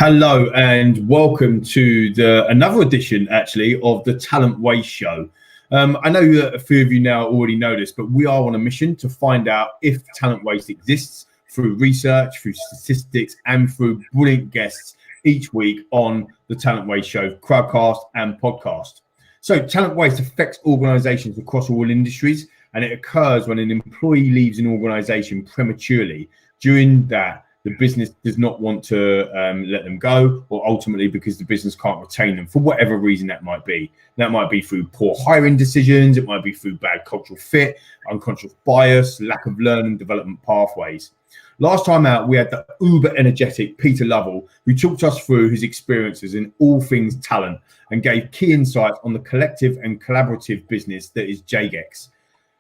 Hello and welcome to another edition, actually, of the Talent Waste Show. I know that a few of you now already know this, but we are on a mission to find out if talent waste exists through research, through statistics, and through brilliant guests each week on the Talent Waste Show, crowdcast and podcast. So talent waste affects organizations across all industries, and it occurs when an employee leaves an organization prematurely. During that, the business does not want to let them go, or ultimately because the business can't retain them for whatever reason that might be. That might be through poor hiring decisions, it might be through bad cultural fit, unconscious bias, lack of learning development pathways. Last time out, we had the uber energetic Peter Lovell, who talked us through his experiences in all things talent and gave key insights on the collective and collaborative business that is Jagex,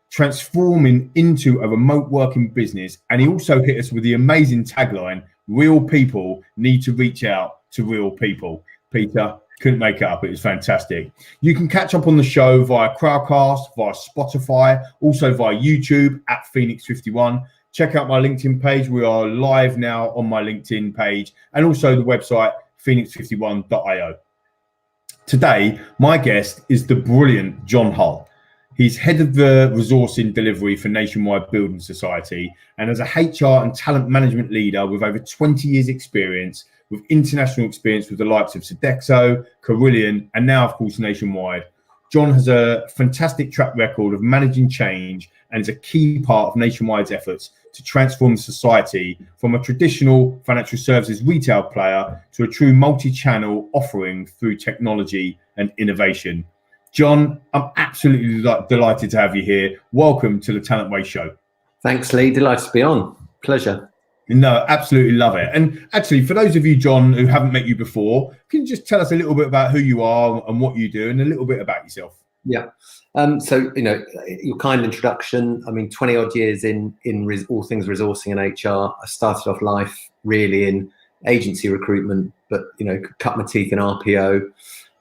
transforming into a remote working business. And he also hit us with the amazing tagline, real people need to reach out to real people. Peter, couldn't make it up. It was fantastic. You can catch up on the show via Crowdcast, via Spotify, also via YouTube at Phoenix51. Check out my LinkedIn page. We are live now on my LinkedIn page and also the website phoenix51.io. Today, my guest is the brilliant Jon Hull. He's head of the resourcing delivery for Nationwide Building Society, and as a HR and talent management leader with over 20 years experience, with international experience with the likes of Sodexo, Carilion, and now, of course, Nationwide. Jon has a fantastic track record of managing change and is a key part of Nationwide's efforts to transform society from a traditional financial services retail player to a true multi-channel offering through technology and innovation. Jon, I'm absolutely delighted to have you here. Welcome to the Talent Waste Show. Thanks, Lee. Delighted to be on. Pleasure. No, absolutely love it. And actually, for those of you, Jon, who haven't met you before, can you just tell us a little bit about who you are and what you do and a little bit about yourself? Yeah. So, your kind introduction, 20 odd years in all things resourcing and HR. I started off life really in agency recruitment, but, cut my teeth in RPO.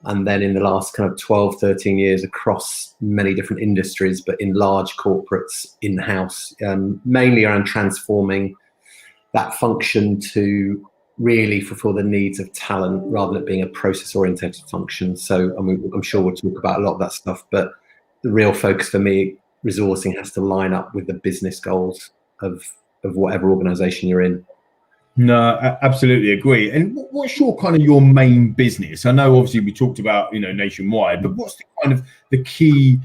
And then in the last kind of 12, 13 years across many different industries, but in large corporates in-house, mainly around transforming that function to really fulfill the needs of talent rather than it being a process-oriented function. So I'm sure we'll talk about a lot of that stuff, but the real focus for me, resourcing has to line up with the business goals of whatever organization you're in. No, I absolutely agree. And what's your main business? I know obviously we talked about, Nationwide, but what's the key,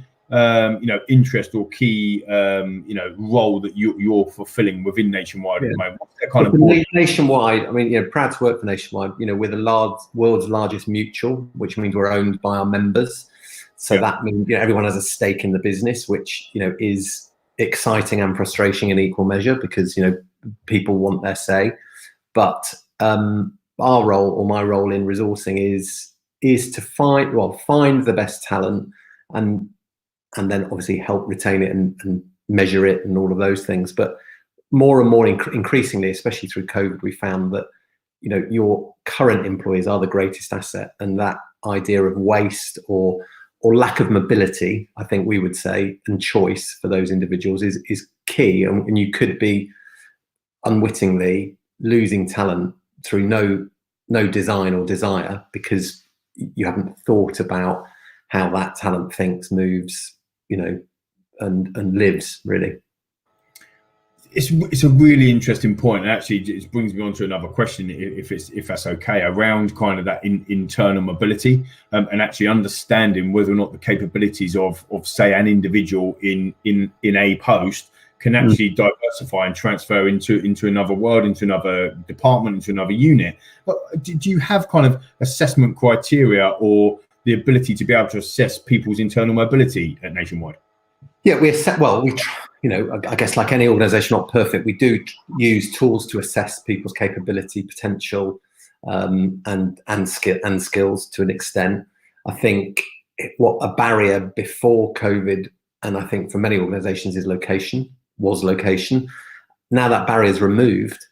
interest or key, role that you're fulfilling within Nationwide at the moment? What's that kind of Nationwide, proud to work for Nationwide. We're the world's largest mutual, which means we're owned by our members. So that means, everyone has a stake in the business, which, is exciting and frustrating in equal measure because, people want their say. But our role, or my role in resourcing, is to find the best talent, and then obviously help retain it and measure it and all of those things. But more and more increasingly, especially through COVID, we found that your current employees are the greatest asset, and that idea of waste or lack of mobility, I think we would say, and choice for those individuals is key. And you could be unwittingly losing talent through no design or desire because you haven't thought about how that talent thinks, moves, and lives, really. It's a really interesting point, and actually it brings me on to another question, if that's okay, around kind of that internal mobility, and actually understanding whether or not the capabilities of say an individual in a post can actually diversify and transfer into another world, into another department, into another unit. But do you have kind of assessment criteria or the ability to be able to assess people's internal mobility at Nationwide? Yeah, I guess like any organisation, not perfect, we do use tools to assess people's capability, potential, and skills to an extent. I think what a barrier before COVID, and I think for many organisations, was location. Now that barrier is removed,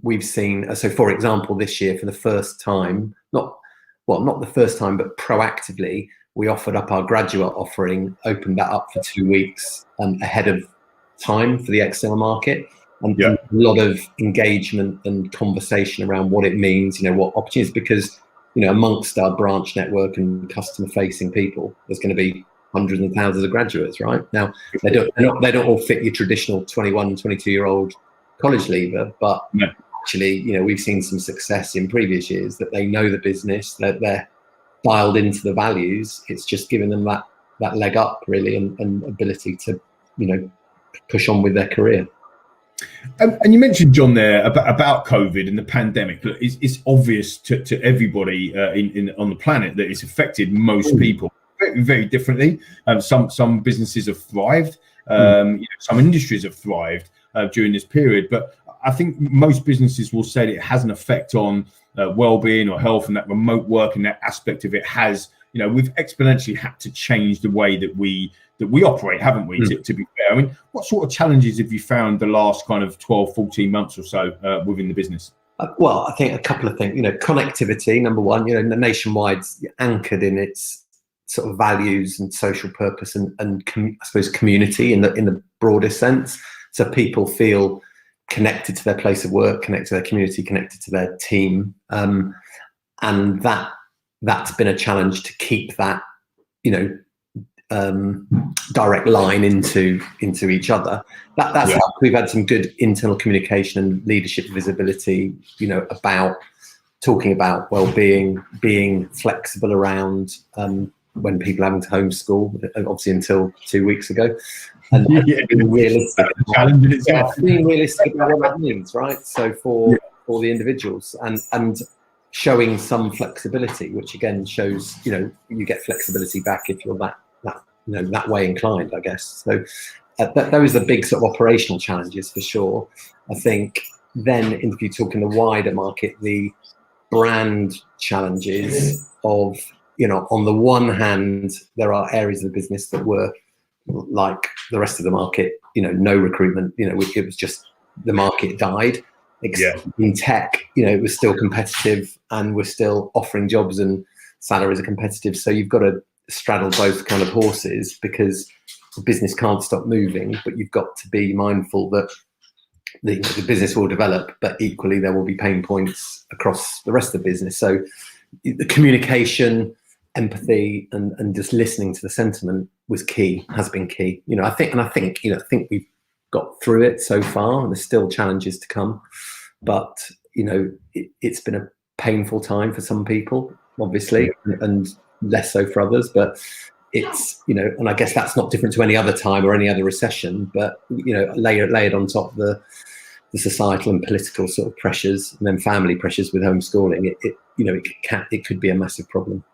we've seen, so for example, this year for the first time, not the first time, but proactively, we offered up our graduate offering, opened that up for 2 weeks ahead of time for the external market. and a lot of engagement and conversation around what it means, what opportunities, because, amongst our branch network and customer facing people, there's going to be hundreds and thousands of graduates, right? Now, they don't all fit your traditional 21, 22-year-old college leaver, but actually, we've seen some success in previous years that they know the business, that they're dialed into the values. It's just giving them that leg up, really, and ability to, push on with their career. And you mentioned, John, there about COVID and the pandemic. It's obvious to everybody on the planet that it's affected most people very, very differently. Some businesses have thrived. Some industries have thrived during this period. But I think most businesses will say that it has an effect on well-being or health, and that remote work and that aspect of it has. We've exponentially had to change the way that we operate, haven't we, to be fair? I mean, what sort of challenges have you found the last kind of 12, 14 months or so within the business? Well, I think a couple of things. Connectivity, number one. Nationwide's anchored in its sort of values and social purpose and I suppose community in the broadest sense. So people feel connected to their place of work, connected to their community, connected to their team, and that's been a challenge to keep that, direct line into each other. That's helped. We've had some good internal communication and leadership visibility, about talking about well-being, being flexible around when people are having to homeschool, obviously until 2 weeks ago, and being realistic. Being realistic about what that means, right? So for the individuals and showing some flexibility, which again shows, you get flexibility back if you're that way inclined, I guess. So those are the big sort of operational challenges for sure. I think then if you talk in the wider market, the brand challenges of, on the one hand, there are areas of the business that were like the rest of the market, no recruitment, it was just the market died. In tech, it was still competitive and we're still offering jobs and salaries are competitive. So you've got to straddle both kind of horses because the business can't stop moving, but you've got to be mindful that the business will develop, but equally there will be pain points across the rest of the business. So the communication, empathy, and just listening to the sentiment was key, has been key. I think we've got through it so far, and there's still challenges to come. But it's been a painful time for some people, obviously, and less so for others. But it's and I guess that's not different to any other time or any other recession. But layered on top of the societal and political sort of pressures, and then family pressures with homeschooling, it could be a massive problem.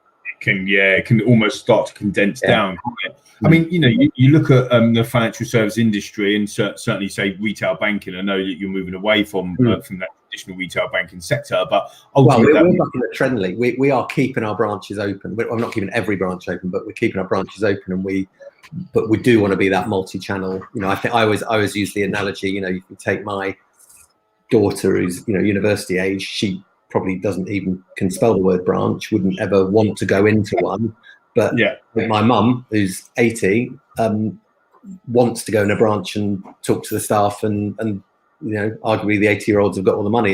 It can almost start to condense down, can't it? I mean, you look at the financial service industry and certainly say retail banking. I know that you're moving away from that traditional retail banking sector, but ultimately, we're looking at Trendly. We are keeping our branches open. I'm not keeping every branch open, but we're keeping our branches open, and we do want to be that multi-channel. I think I always use the analogy. You can take my daughter who's university age. She probably can spell the word branch, wouldn't ever want to go into one. But my mum, who's 80, wants to go in a branch and talk to the staff, and arguably the 80-year-olds have got all the money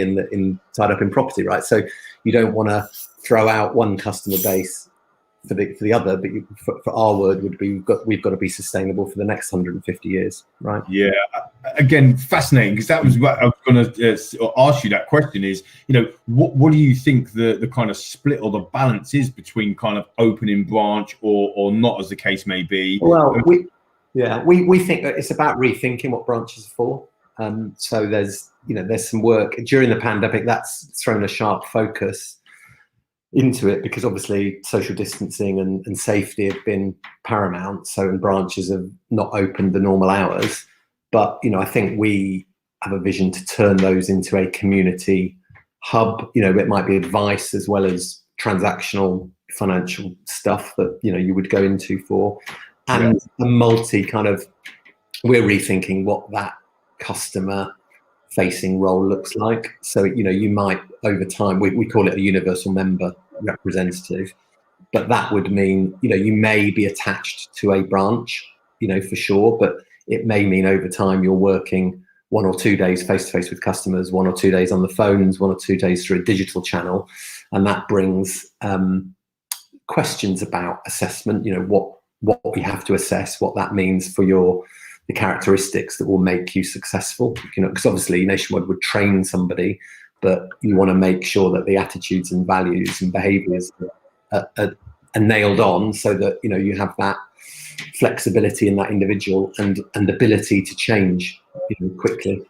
tied up in property, right? So you don't want to throw out one customer base for the other, but for our word would be we've got to be sustainable for the next 150 years, right? Yeah, again, fascinating, because that was what I was going to ask you. That question is, what do you think the kind of split or the balance is between kind of opening branch or not, as the case may be? Well, we think that it's about rethinking what branches are for. So there's some work during the pandemic that's thrown a sharp focus into it, because obviously social distancing and safety have been paramount. So in branches have not opened the normal hours, but I think we have a vision to turn those into a community hub. It might be advice as well as transactional financial stuff that you would go into for, and a multi kind of. We're rethinking what that customer facing role looks like. So you might over time, we call it a universal member representative, but that would mean you may be attached to a branch, for sure, but it may mean over time you're working 1 or 2 days face to face with customers, 1 or 2 days on the phones, 1 or 2 days through a digital channel, and that brings questions about assessment. What we have to assess, what that means for the characteristics that will make you successful. Because obviously Nationwide would train somebody, but you want to make sure that the attitudes and values and behaviours are nailed on, so that you have that flexibility in that individual and ability to change quickly.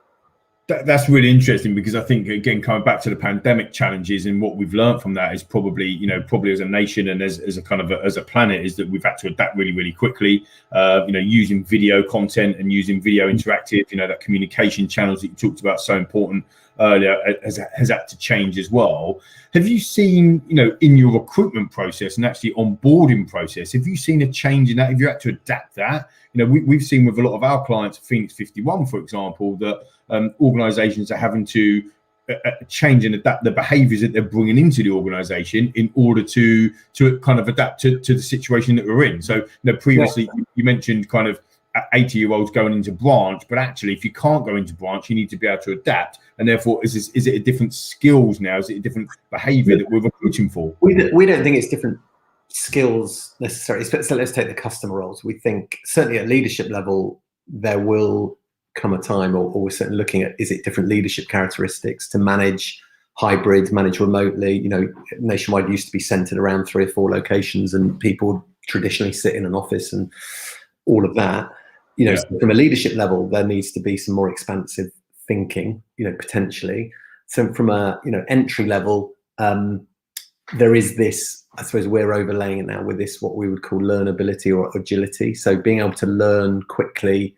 That's really interesting, because I think, again, coming back to the pandemic challenges, and what we've learned from that is probably as a nation and as a kind of as a planet, is that we've had to adapt really, really quickly. Using video content and using video interactive, that communication channels that you talked about, so important earlier, has had to change as well. Have you seen, in your recruitment process and actually onboarding process, have you seen a change in that? Have you had to adapt that? We've seen with a lot of our clients, Phoenix51, for example, that organizations are having to change and adapt the behaviors that they're bringing into the organization in order to kind of adapt to the situation that we're in. So previously you mentioned kind of 80-year-olds going into branch, but actually if you can't go into branch, you need to be able to adapt. And therefore, is it a different skills now? Is it a different behavior that we're recruiting for? We don't think it's different skills necessarily. So let's take the customer roles. We think certainly at leadership level, there will come a time, or we're certainly looking at, is it different leadership characteristics to manage hybrid, manage remotely? Nationwide used to be centered around 3 or 4 locations, and people traditionally sit in an office and all of that. So from a leadership level, there needs to be some more expansive thinking, potentially. So from a entry level, there is this, I suppose we're overlaying it now with this, what we would call learnability or agility. So being able to learn quickly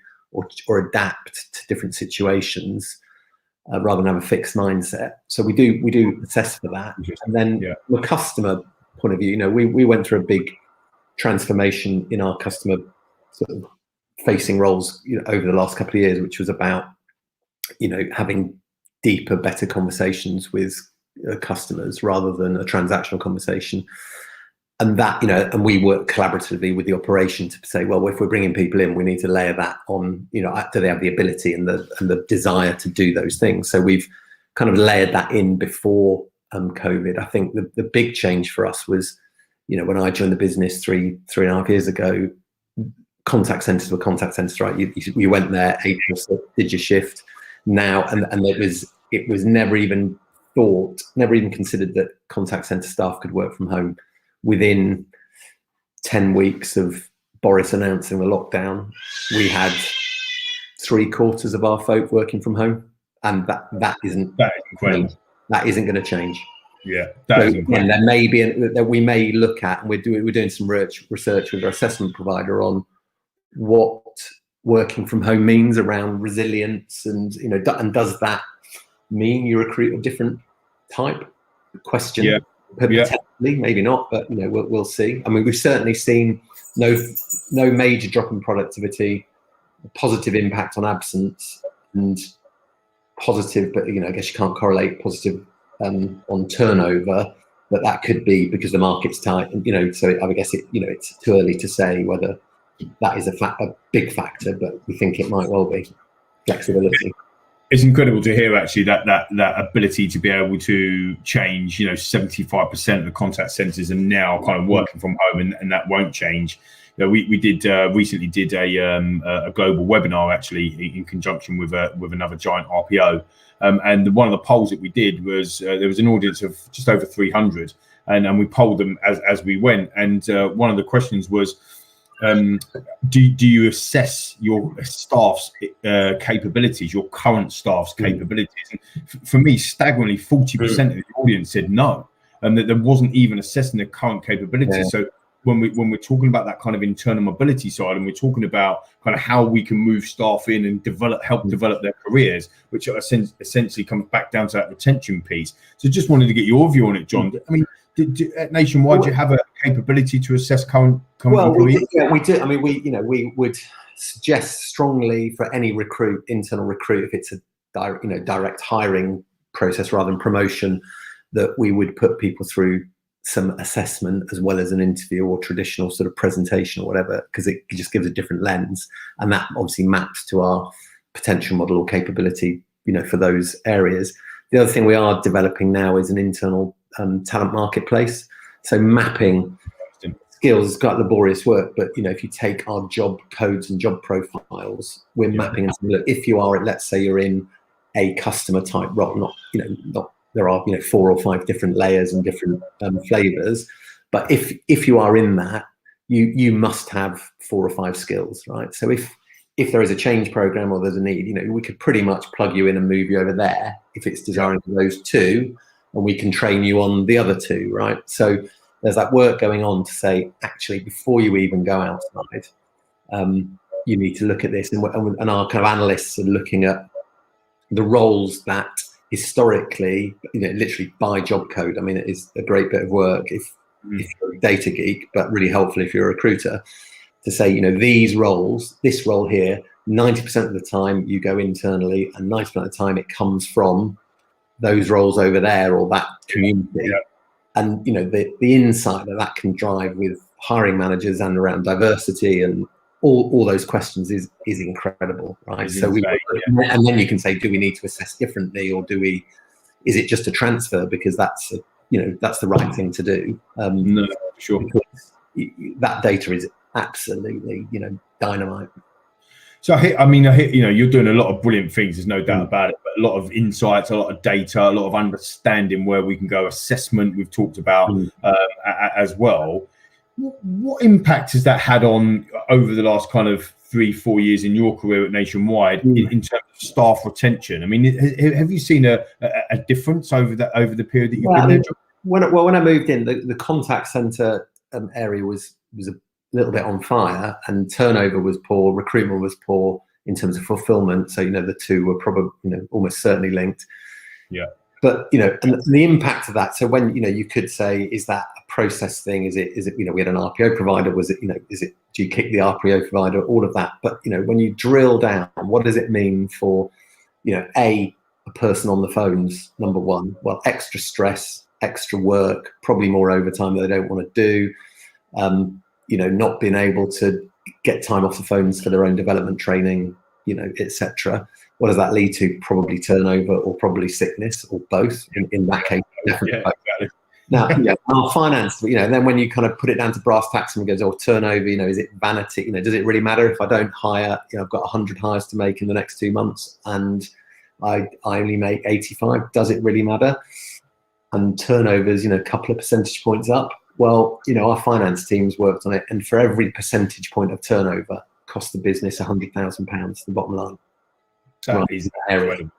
or adapt to different situations, rather than have a fixed mindset. So we do assess for that. And then from a customer point of view, we went through a big transformation in our customer sort of facing roles over the last couple of years, which was about having deeper, better conversations with customers rather than a transactional conversation. And that, and we work collaboratively with the operation to say, well, if we're bringing people in, we need to layer that on, do they have the ability and the desire to do those things? So we've kind of layered that in before COVID. I think the big change for us was, when I joined the business three and a half years ago, contact centers were contact centers, right? You went there, 8 or 6, did your shift. Now, and it was never even considered that contact center staff could work from home. Within 10 weeks of Boris announcing the lockdown, we had 3/4 of our folk working from home, and that isn't incredible. That isn't going to change. Yeah, that is incredible. And there may be that we may look at, and we're doing some research with our assessment provider on what working from home means around resilience, and and does that mean you recruit a different type? Question. Yeah. Potentially, maybe not, but we'll see. I mean, we've certainly seen no major drop in productivity, positive impact on absence, and positive, but I guess you can't correlate positive on turnover, but that could be because the market's tight, and so I guess it's too early to say whether that is a big factor, but we think it might well be. Flexibility. It's incredible to hear actually that ability to be able to change. 75% of the contact centers are now kind of working from home, and that won't change. We recently did a global webinar actually in conjunction with another giant RPO, and one of the polls that we did was there was an audience of just over 300, and we polled them as we went, and one of the questions was, do you assess your staff's capabilities, your current staff's capabilities? And for me, staggeringly, 40% of the audience said no, and that there wasn't even assessing their current capabilities. Yeah. So when we're talking about that kind of internal mobility side, and we're talking about kind of how we can move staff in and help develop their careers, which essentially comes back down to that retention piece. So just wanted to get your view on it, John. I mean, at Nationwide, do you have a capability to assess current employees? We do. I mean, we would suggest strongly for any internal recruit, if it's a direct hiring process rather than promotion, that we would put people through some assessment as well as an interview or traditional sort of presentation or whatever, because it just gives a different lens, and that obviously maps to our potential model or capability, for those areas. The other thing we are developing now is an internal talent marketplace. So mapping skills is quite laborious work, but if you take our job codes and job profiles, we're mapping and saying, look, if you are, let's say you're in a customer type role, not there are 4 or 5 different layers and different flavors, but if you are in that, you must have 4 or 5 skills, right? So if there is a change program or there's a need, we could pretty much plug you in and move you over there if it's desiring for those 2, and we can train you on the other 2, right? So there's that work going on to say, actually, before you even go outside, you need to look at this, and our kind of analysts are looking at the roles that historically, literally by job code. I mean, it is a great bit of work if you're a data geek, but really helpful if you're a recruiter, to say, these roles, this role here, 90% of the time you go internally, and 90% of the time it comes from those roles over there or that community. Yeah. And the insight that can drive with hiring managers and around diversity and all those questions is incredible, right? So and then you can say, do we need to assess differently, or is it just a transfer because that's the right thing to do? No, sure. That data is absolutely dynamite. So I hear, you're doing a lot of brilliant things, there's no doubt about it, but a lot of insights, a lot of data, a lot of understanding where we can go, assessment we've talked about as well. What impact has that had on over the last kind of 3-4 years in your career at Nationwide in terms of staff retention? I mean, have you seen a difference over the period that you've been there? When I moved in, the contact center area was a little bit on fire, and turnover was poor, recruitment was poor in terms of fulfillment. So the 2 were probably almost certainly linked. Yeah. But and the impact of that. So when you could say, is that a process thing? Is it we had an RPO provider? Was it do you kick the RPO provider? All of that. But when you drill down, what does it mean for a person on the phones? Number one, well, extra stress, extra work, probably more overtime that they don't want to do. Not being able to get time off the phones for their own development training, etc. What does that lead to? Probably turnover, or probably sickness, or both. In that case, definitely both. Exactly. Now, our finance, and then when you kind of put it down to brass tacks and goes, turnover, is it vanity? Does it really matter if I don't hire? I've got 100 hires to make in the next 2 months, and I only make 85. Does it really matter? And turnovers, a couple of percentage points up. Well, our finance teams worked on it, and for every percentage point of turnover, cost the business £100,000, the bottom line. That is incredible,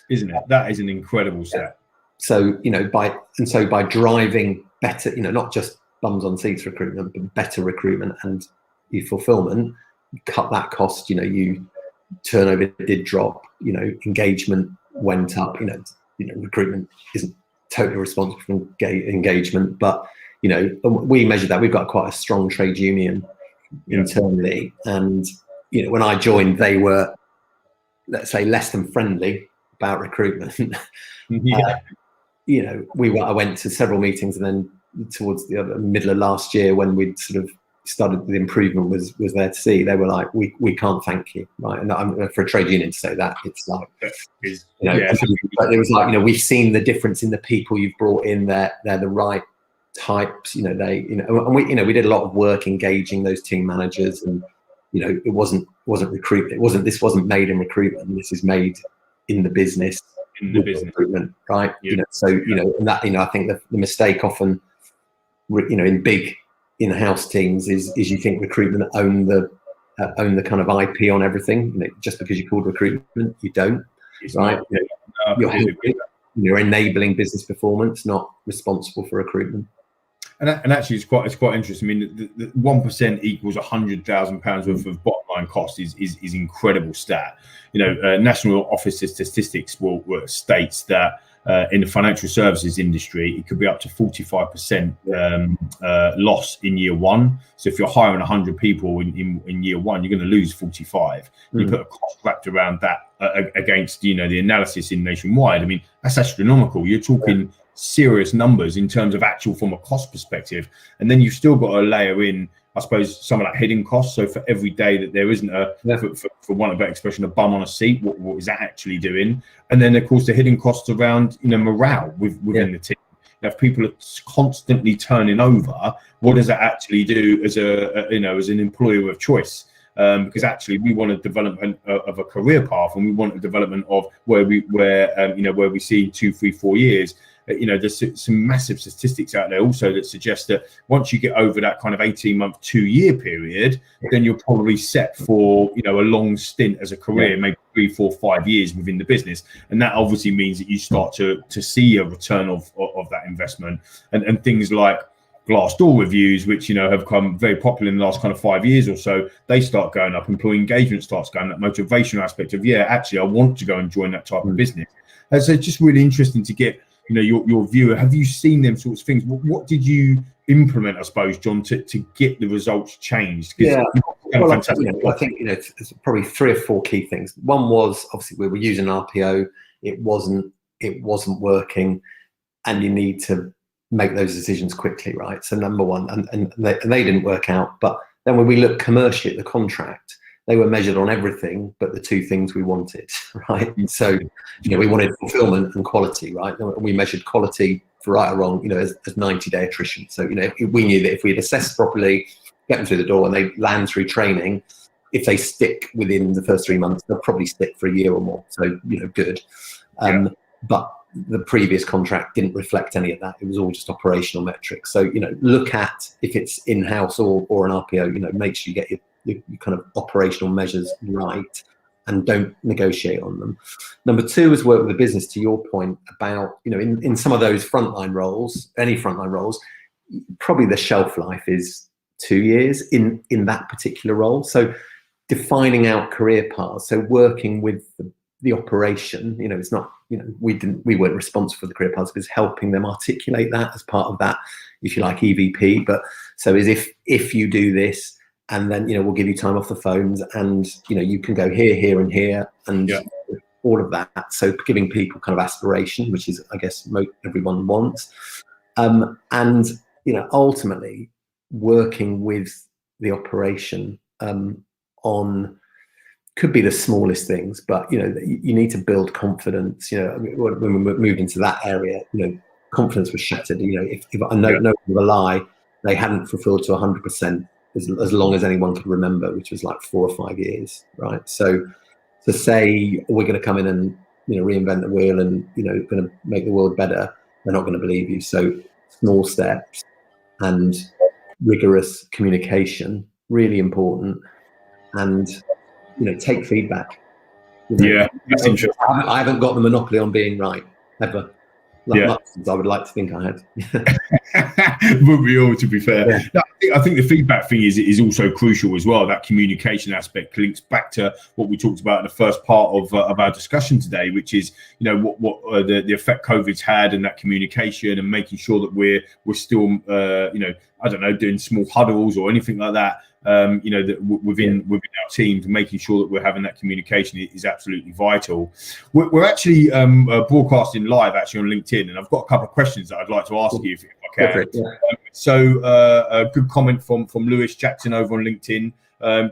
isn't it? That is an incredible stat. So by driving better, not just bums on seats recruitment, but better recruitment and fulfillment, cut that cost. Turnover did drop. Engagement went up. Recruitment isn't totally responsible for engagement, but we measure that. We've got quite a strong trade union internally, and when I joined, they were, let's say, less than friendly about recruitment. I went to several meetings, and then towards the middle of last year, when we'd sort of started, the improvement was there to see. They were like, we can't thank you, right? And for a trade union to say that, it's like, but it was like, we've seen the difference in the people you've brought in. They're the right types, and we did a lot of work engaging those team managers, and it wasn't recruitment. This wasn't made in recruitment. This is made in the business. Recruitment, right? And that, I think the mistake often, in big in-house teams is you think recruitment own the kind of IP on everything. Just because you're called recruitment, you don't, right? You're enabling business performance, not responsible for recruitment. And actually, it's quite interesting. I mean, the 1% equals £100,000 worth of bottom line cost is incredible stat. National Office of Statistics states that in the financial services industry, it could be up to 45% loss in year one. So if you're hiring 100 people in year one, you're going to lose 45. You put a cost factor around that against the analysis in Nationwide. I mean, that's astronomical. You're talking serious numbers in terms of actual from a cost perspective, and then you've still got to layer in I suppose, some of that hidden cost. So for every day that there isn't for want of a better expression, a bum on a seat, what is that actually doing? And then of course the hidden costs around, morale within the team. If people are constantly turning over, what does that actually do as as an employer of choice? Because actually we want a development of a career path, and we want a development of where we see 2, 3, 4 years. There's some massive statistics out there also that suggest that once you get over that kind of 18-month, 2-year period, then you're probably set for, a long stint as a career, maybe 3, 4, 5 years within the business. And that obviously means that you start to see a return of that investment, and things like Glassdoor reviews, which, have come very popular in the last kind of 5 years or so, they start going up. Employee engagement starts going up. Motivational aspect of, actually, I want to go and join that type of business. And so it's just really interesting to get, your viewer. Have you seen them sorts of things? What did you implement, I suppose, John, to get the results changed? Yeah, well, I think it's probably 3 or 4 key things. One was obviously we were using RPO. It wasn't working, and you need to make those decisions quickly, right? So number one, and they didn't work out. But then when we looked commercially at the contract, they were measured on everything but the 2 things we wanted, right? So, we wanted fulfillment and quality, right? We measured quality, for right or wrong, as 90-day attrition. So, we knew that if we had assessed properly, get them through the door, and they land through training, if they stick within the first 3 months, they'll probably stick for a year or more. So, good. But the previous contract didn't reflect any of that. It was all just operational metrics. So, look at if it's in-house or an RPO, make sure you get your kind of operational measures right, and don't negotiate on them. Number 2 is work with the business, to your point about, in some of those frontline roles, any frontline roles, probably the shelf life is 2 years in that particular role. So defining out career paths, so working with the operation, it's not, we weren't responsible for the career paths, but helping them articulate that as part of that, if you like, EVP. But so is if you do this, and then, we'll give you time off the phones, and, you can go here, here, and here, and all of that. So giving people kind of aspiration, which is, I guess, everyone wants. And, ultimately working with the operation on, could be the smallest things, but, you need to build confidence. When we moved into that area, confidence was shattered. If I know a lie, they hadn't fulfilled to 100%. As long as anyone could remember, which was like 4 or 5 years, right? So to say we're going to come in and reinvent the wheel and going to make the world better, they're not going to believe you. So small steps and rigorous communication, really important, and take feedback. That's interesting. I haven't got the monopoly on being right ever. Much as I would like to think I had. Would we all, to be fair? No, I think the feedback thing is also crucial as well. That communication aspect links back to what we talked about in the first part of our discussion today, which is what the effect COVID's had, and that communication, and making sure that we're still I don't know, doing small huddles or anything like that. That within our teams, making sure that we're having that communication is absolutely vital. We're actually broadcasting live actually on LinkedIn, and I've got a couple of questions that I'd like to ask you if I can. So a good comment from Lewis Jackson over on LinkedIn,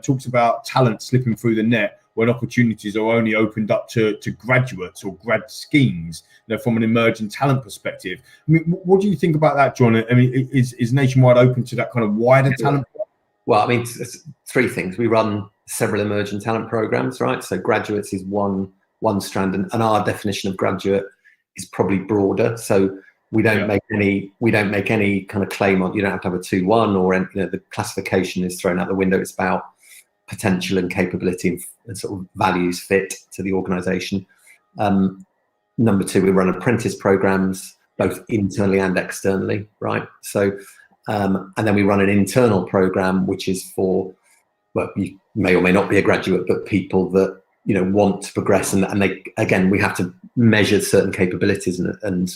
talks about talent slipping through the net when opportunities are only opened up to graduates or grad schemes, from an emerging talent perspective. I mean, what do you think about that, John? I mean, is Nationwide open to that kind of wider talent? Well, I mean, it's 3 things. We run several emerging talent programs, right? So graduates is one strand, and our definition of graduate is probably broader. So we don't make any kind of claim on, you don't have to have a 2-1 or the classification is thrown out the window. It's about potential and capability and sort of values fit to the organization. Number 2, we run apprentice programs both internally and externally, right? So and then we run an internal program, which is for, well, you may or may not be a graduate, but people that want to progress, and they, again, we have to measure certain capabilities and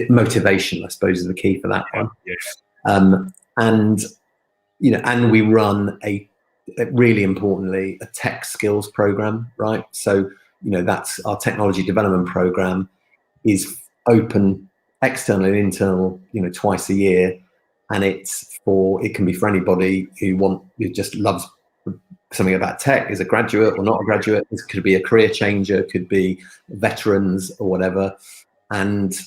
motivation, I suppose, is the key for that one. And we run really importantly a tech skills program, right? So that's our technology development program, is open external and internal, twice a year, and it can be for anybody who just loves something about tech, is a graduate or not a graduate. It could be a career changer, could be veterans or whatever. And,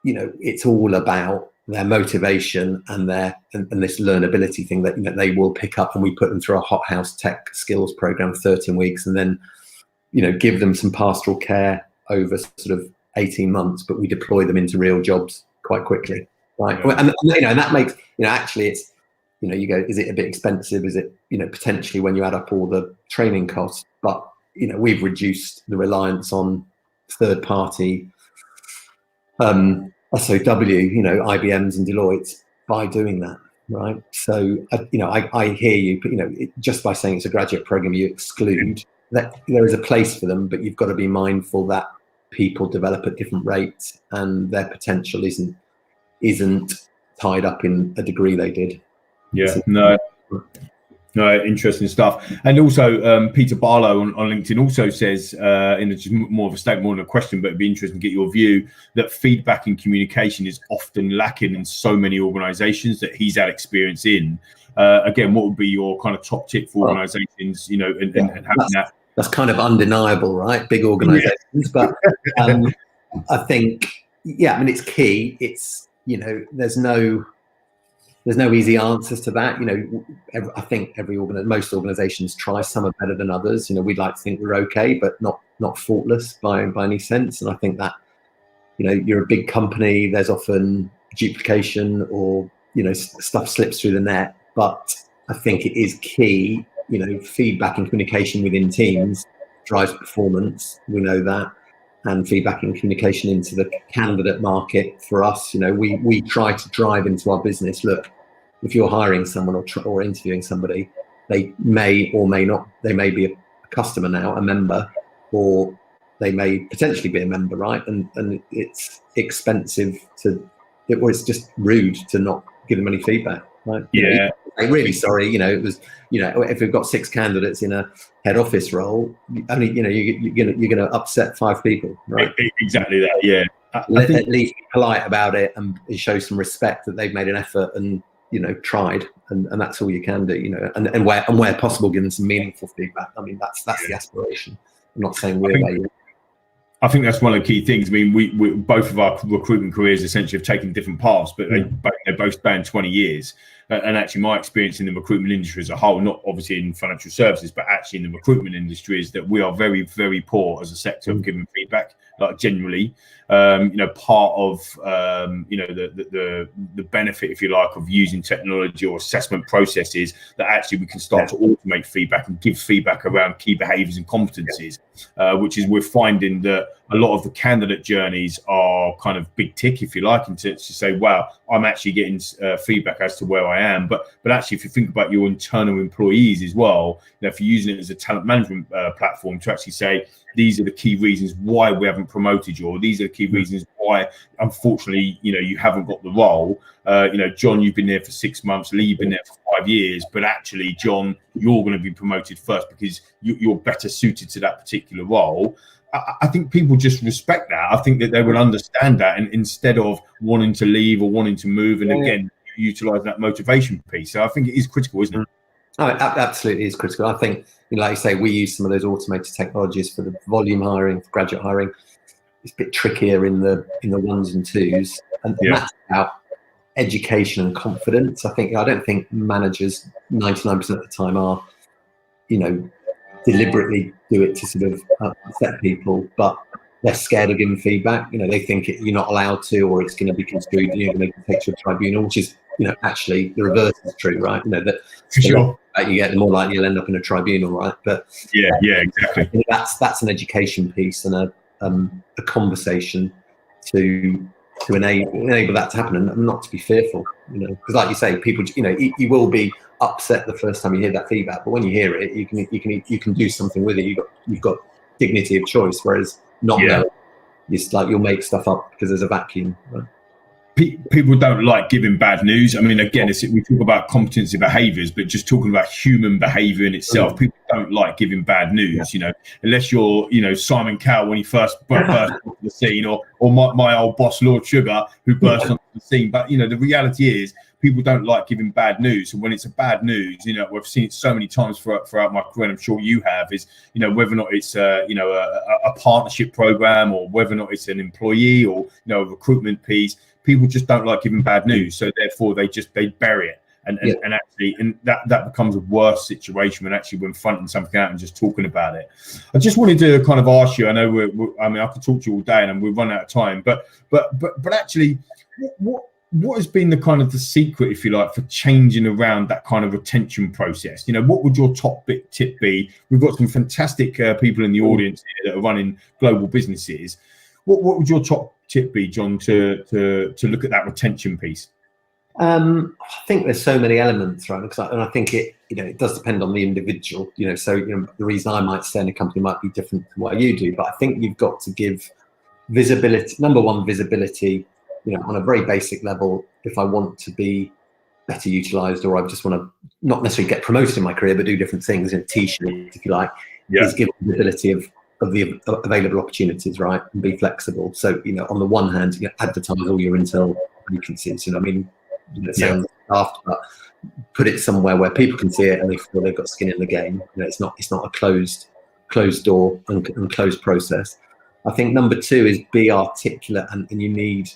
it's all about their motivation and this learnability thing that they will pick up. And we put them through a hothouse tech skills program, 13 weeks, and then, give them some pastoral care over sort of 18 months, but we deploy them into real jobs quite quickly. Right. Yeah. And that makes, actually it's, you go, is it a bit expensive? Is it, potentially when you add up all the training costs, but, we've reduced the reliance on third party SOW, IBMs and Deloitte by doing that. Right. So, I hear you, just by saying it's a graduate program, you exclude that there is a place for them, but you've got to be mindful that people develop at different rates and their potential isn't tied up in a degree they did. Yeah, no, interesting stuff. And also, Peter Barlow on LinkedIn also says, in just more of a statement, more than a question, but it'd be interesting to get your view, that feedback and communication is often lacking in so many organisations that he's had experience in. Again, what would be your kind of top tip for organisations, and having that? That's kind of undeniable, right? Big organisations, but I think, it's key. It's, there's no easy answers to that. I think most organisations try. Some are better than others. We'd like to think we're okay, but not faultless by any sense. And I think that, you're a big company. There's often duplication or stuff slips through the net. But I think it is key. Feedback and communication within teams drives performance. We know that. And feedback and communication into the candidate market for us, we try to drive into our business. Look, if you're hiring someone or interviewing somebody, they may or may not, they may be a customer now, a member, or they may potentially be a member, right? And it's expensive or it's just rude to not give them any feedback, right? Yeah. I'm really sorry, it was, if we've got 6 candidates in a head office role, only, you're going to upset 5 people, right? Exactly that, yeah. At least be polite about it and show some respect that they've made an effort and, tried, and that's all you can do, and where possible, give them some meaningful feedback. I mean, that's the aspiration. I'm not saying we're there yet. I think that's one of the key things. I mean, we both of our recruitment careers essentially have taken different paths, but they both span 20 years. And actually, my experience in the recruitment industry as a whole, not obviously in financial services, but actually in the recruitment industry, is that we are very, very poor as a sector of giving feedback. Like generally, part of the benefit, if you like, of using technology or assessment processes, that actually we can start to automate feedback and give feedback around key behaviours and competencies, which is we're finding that a lot of the candidate journeys are kind of big tick, if you like, and to say, wow, I'm actually getting feedback as to where I am. But actually, if you think about your internal employees as well, if you're using it as a talent management platform to actually say, these are the key reasons why we haven't promoted you, or these are the key reasons why, unfortunately, you haven't got the role. John, you've been there for 6 months, Lee, you've been there for 5 years, but actually, John, you're going to be promoted first because you're better suited to that particular role. I think people just respect that. I think that they will understand that, and instead of wanting to leave or wanting to move, and again, utilize that motivation piece. So I think it is critical, isn't it? Oh, it absolutely is critical. I think, like you say, we use some of those automated technologies for the volume hiring, for graduate hiring. It's a bit trickier in the ones and twos, and that's about education and confidence. I don't think managers 99% of the time are, deliberately do it to sort of upset people, but they're scared of giving feedback. They think you're not allowed to, or it's going to be construed, they can take to a tribunal, which is, actually the reverse is true, right? That sure. You get, the more likely you'll end up in a tribunal, right? But yeah, exactly. That's an education piece and a conversation to enable that to happen, and not to be fearful, because like you say, people, you will be upset the first time you hear that feedback, but when you hear it, you can do something with it. You've got dignity of choice, whereas not knowing, it's like you'll make stuff up because there's a vacuum, right? People don't like giving bad news. I mean, again, we talk about competency behaviours, but just talking about human behaviour in itself, people don't like giving bad news, unless you're, Simon Cowell when he first burst onto the scene, or my old boss, Lord Sugar, who burst onto the scene. But the reality is, people don't like giving bad news, and when it's a bad news, we've seen it so many times throughout my career, and I'm sure you have, is whether or not it's a partnership program, or whether or not it's an employee, or a recruitment piece. People just don't like giving bad news, so therefore they bury it. And that becomes a worse situation when fronting something out and just talking about it. I just wanted to kind of ask you. I know I could talk to you all day, and we've run out of time. But actually, what has been the kind of the secret, if you like, for changing around that kind of retention process? What would your top tip be? We've got some fantastic people in the audience here that are running global businesses. What would your top tip be, Jon, to look at that retention piece? I think there's so many elements, right? And I think it does depend on the individual. So the reason I might stay in a company might be different to what you do, but I think you've got to give visibility. Number one, visibility. On a very basic level. If I want to be better utilised, or I just want to not necessarily get promoted in my career, but do different things in a T-shirt, if you like, is give visibility of the available opportunities, right, and be flexible. So on the one hand, advertise all your internal vacancies. It sounds daft, but put it somewhere where people can see it and they feel they've got skin in the game. It's not a closed door and closed process. I think number two is be articulate, and you need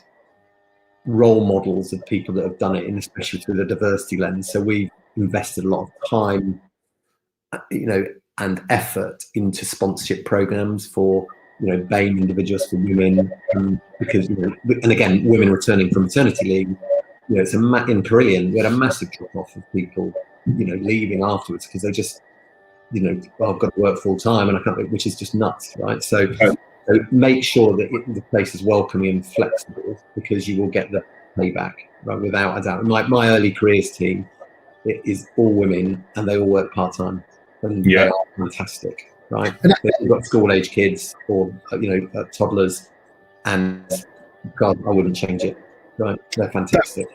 role models of people that have done it, and especially through the diversity lens. So we've invested a lot of time, and effort into sponsorship programs for BAME individuals, for women, because and again, women returning from maternity leave. It's in Carilion, we had a massive drop off of people, leaving afterwards because they just, I've got to work full time and I can't, which is just nuts, right? So make sure that the place is welcoming and flexible, because you will get the payback, right, without a doubt. My early careers team, it is all women and they all work part time, and they are fantastic, right? They've got school age kids or toddlers, and God, I wouldn't change it. Right, they're fantastic.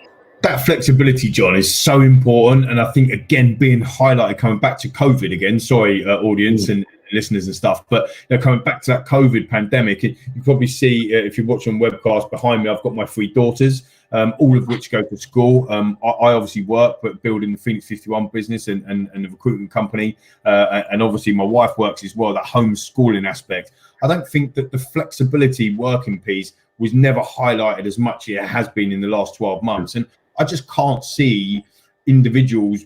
That flexibility, Jon, is so important, and I think again being highlighted, coming back to COVID again. Sorry, audience and listeners and stuff, but coming back to that COVID pandemic, you probably see if you're watching webcast behind me, I've got my 3 daughters, all of which go to school. I obviously work, but building the Phoenix51 business and the recruitment company, and obviously my wife works as well. That homeschooling aspect, I don't think that the flexibility working piece was never highlighted as much as it has been in the last 12 months. And I just can't see individuals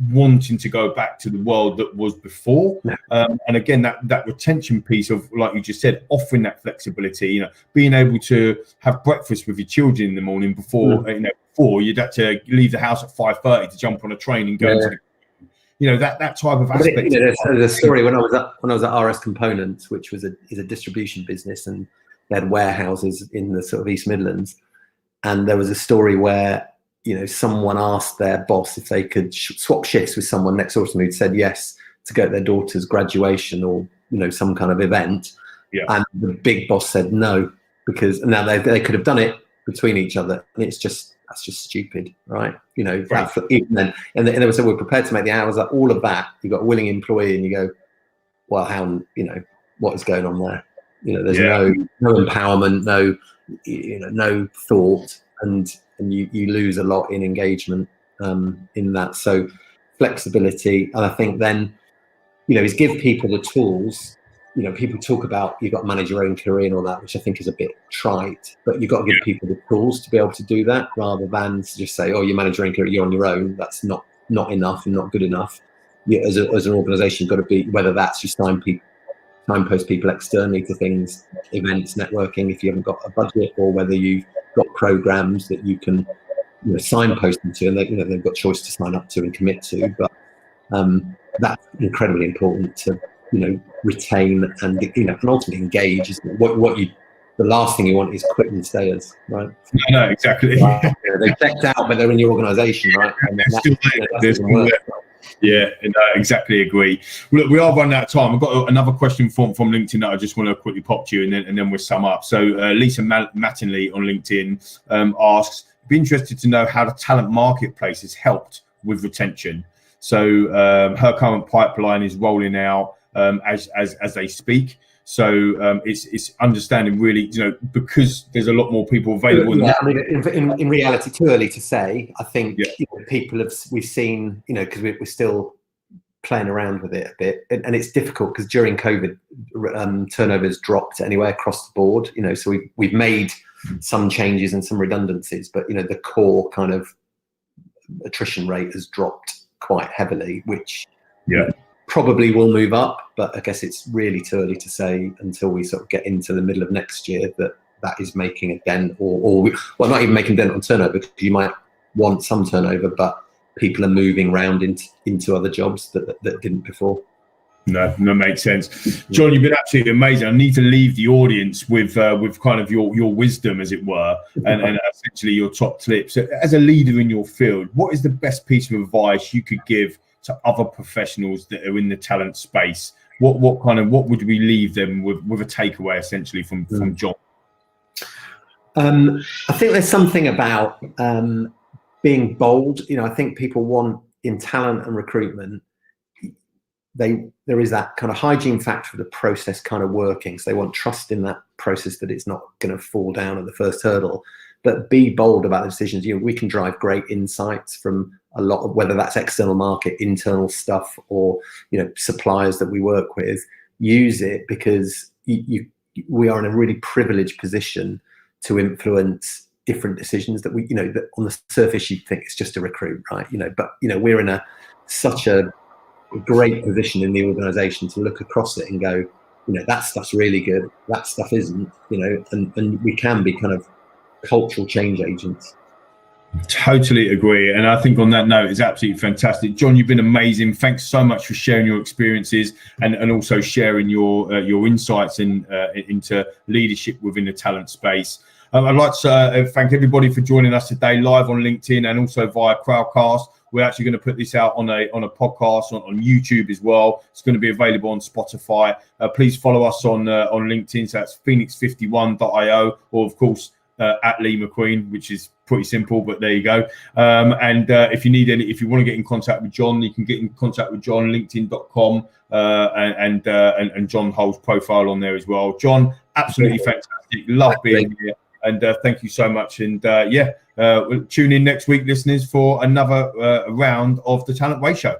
wanting to go back to the world that was before. And again, that retention piece of, like you just said, offering that flexibility, being able to have breakfast with your children in the morning before, before you'd have to leave the house at 5:30 to jump on a train and go into that type of aspect. There's a story when I was at RS Components, which is a distribution business, and they had warehouses in the sort of East Midlands, and there was a story where someone asked their boss if they could swap shifts with someone next door to them who'd said yes to go to their daughter's graduation or some kind of event, and the big boss said no, because now they could have done it between each other, and that's just stupid, right? Even then, and they were so we're prepared to make the hours up, all of that. You've got a willing employee, and you go, well, how what is going on there? There's no empowerment, no thought, and you lose a lot in engagement in that. So flexibility, and I think then is give people the tools. People talk about you've got to manage your own career and all that, which I think is a bit trite, but you've got to give people the tools to be able to do that, rather than to just say, oh, you manage your own career, you're on your own. That's not enough and not good enough. As an organisation, you've got to be, whether that's just signpost people externally to things, events, networking, if you haven't got a budget, or whether you've got programs that you can signpost them to, and they've got choice to sign up to and commit to. But that's incredibly important to retain and and ultimately engage. Isn't it? The last thing you want is quit and stayers, right? No, exactly. They've checked out, but they're in your organisation, right? And exactly agree. Look, we are running out of time. I've got another question from LinkedIn that I just want to quickly pop to you, and then we'll sum up. So Lisa Mattingly on LinkedIn asks, be interested to know how the talent marketplace has helped with retention. So her current pipeline is rolling out as they speak. So it's understanding really, because there's a lot more people available. Yeah, I mean, in reality, too early to say. I think we've seen, because we're still playing around with it a bit, and it's difficult because during COVID, turnovers dropped anyway across the board. So we've made some changes and some redundancies, but the core kind of attrition rate has dropped quite heavily, which probably will move up, but I guess it's really too early to say until we sort of get into the middle of next year that is making a dent, or well, not even making a dent on turnover, because you might want some turnover, but people are moving around into other jobs that didn't before. No, makes sense. Jon, you've been absolutely amazing. I need to leave the audience with kind of your wisdom, as it were, and essentially your top tips. So as a leader in your field, what is the best piece of advice you could give to other professionals that are in the talent space? What would we leave them with a takeaway essentially from Jon? I think there's something about being bold. I think people want, in talent and recruitment, there is that kind of hygiene factor of the process kind of working. So they want trust in that process, that it's not going to fall down at the first hurdle. But be bold about the decisions. We can drive great insights from a lot of, whether that's external market, internal stuff, or suppliers that we work with. Use it, because we are in a really privileged position to influence different decisions that that on the surface you think it's just a recruit, right? But we're in such a great position in the organisation to look across it and go, that stuff's really good, that stuff isn't, and we can be kind of cultural change agents. Totally agree, and I think on that note, it's absolutely fantastic. Jon, you've been amazing. Thanks so much for sharing your experiences and also sharing your insights into leadership within the talent space. I'd like to thank everybody for joining us today live on LinkedIn and also via Crowdcast. We're actually going to put this out on a podcast on YouTube as well. It's going to be available on Spotify. Please follow us on LinkedIn. So that's Phoenix51.io, or of course at Lee McQueen, which is pretty simple, but there you go. And if you want to get in contact with Jon, you can get in contact with Jon, linkedin.com, and Jon Hull's profile on there as well. Jon, absolutely fantastic. Love being here. And thank you so much. And we'll tune in next week, listeners, for another round of the Talent Way Show.